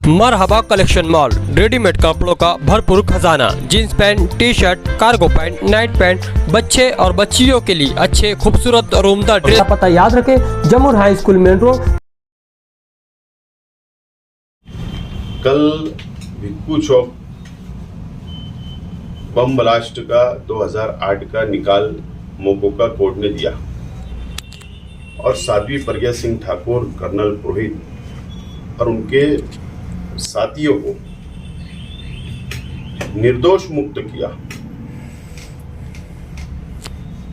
मरहबा collection mall, readymade कपड़ों का भरपूर खजाना। Jeans pant, T shirt, cargo pant, night pant, बच्चे और बच्चियों के लिए अच्छे खूबसूरत और उम्दा ड्रेस। पता याद रखें, जमुर हाई स्कूल मेन रोड। कल भिक्खू चौक बम ब्लास्ट का 2008 का निकाल मोकोका कोर्ट ने दिया और साध्वी प्रज्ञा सिंह ठाकुर, कर्नल पुरोहित और उनके साथियों को निर्दोष मुक्त किया।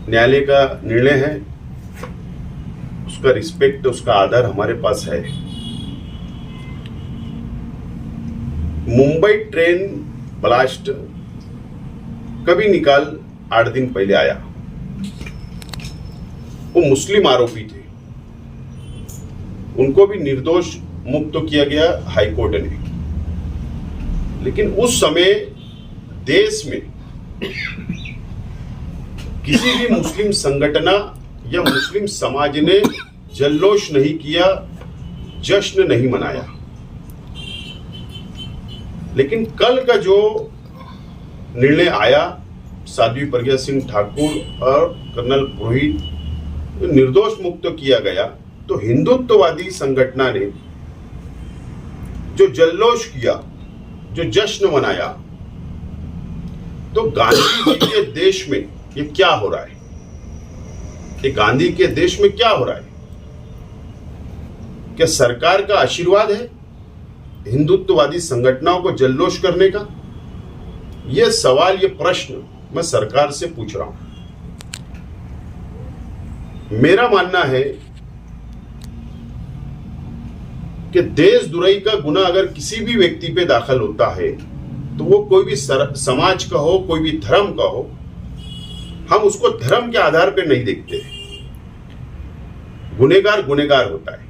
न्यायालय का निर्णय है, उसका रिस्पेक्ट, उसका आदर हमारे पास है। मुंबई ट्रेन ब्लास्ट कभी निकाल 8 दिन पहले आया। वो मुस्लिम आरोपी थे, उनको भी निर्दोष मुक्त किया गया हाई कोर्ट ने। लेकिन उस समय देश में किसी भी मुस्लिम संगठन या मुस्लिम समाज ने जल्लोष नहीं किया, जश्न नहीं मनाया। लेकिन कल का जो निर्णय आया, साध्वी प्रज्ञा सिंह ठाकुर और कर्नल पुरोहित निर्दोष मुक्त किया गया, तो हिंदुत्ववादी संगठन ने जो जल्लोष किया, जो जश्न मनाया, तो गांधी जी के देश में ये क्या हो रहा है? ये गांधी के देश में क्या हो रहा है? क्या सरकार का आशीर्वाद है हिंदुत्ववादी संगठनों को जल्लोष करने का? यह सवाल, ये प्रश्न मैं सरकार से पूछ रहा हूं। मेरा मानना है कि देशद्रोही का गुनाह अगर किसी भी व्यक्ति पे दाखिल होता है, तो वो कोई भी समाज का हो, कोई भी धर्म का हो, हम उसको धर्म के आधार पे नहीं देखते। गुनहगार गुनहगार होता है।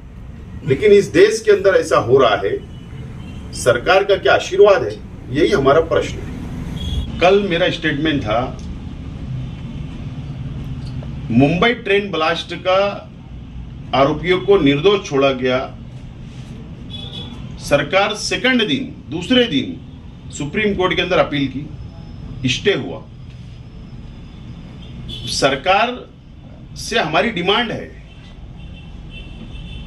लेकिन इस देश के अंदर ऐसा हो रहा है, सरकार का क्या आशीर्वाद है? यही हमारा प्रश्न है। कल मेरा स्टेटमेंट था, मुंबई ट्रेन ब्लास्ट का आरोपियों को निर्दोष छोड़ा गया। सरकार दूसरे दिन सुप्रीम कोर्ट के अंदर अपील की, स्टे हुआ। सरकार से हमारी डिमांड है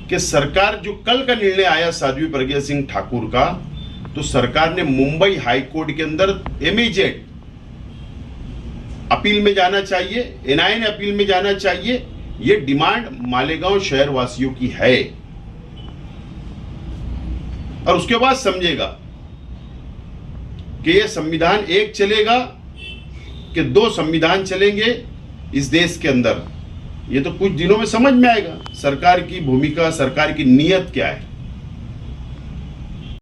कि सरकार, जो कल का निर्णय आया साध्वी प्रज्ञा सिंह ठाकुर का, तो सरकार ने मुंबई हाई कोर्ट के अंदर इमीडिएट अपील में जाना चाहिए, एनआईए ने अपील में जाना चाहिए। यह डिमांड मालेगांव शहर वासियों की है। और उसके बाद समझेगा कि यह संविधान एक चलेगा कि 2 संविधान चलेंगे इस देश के अंदर। ये तो कुछ दिनों में समझ में आएगा सरकार की भूमिका, सरकार की नीयत क्या है।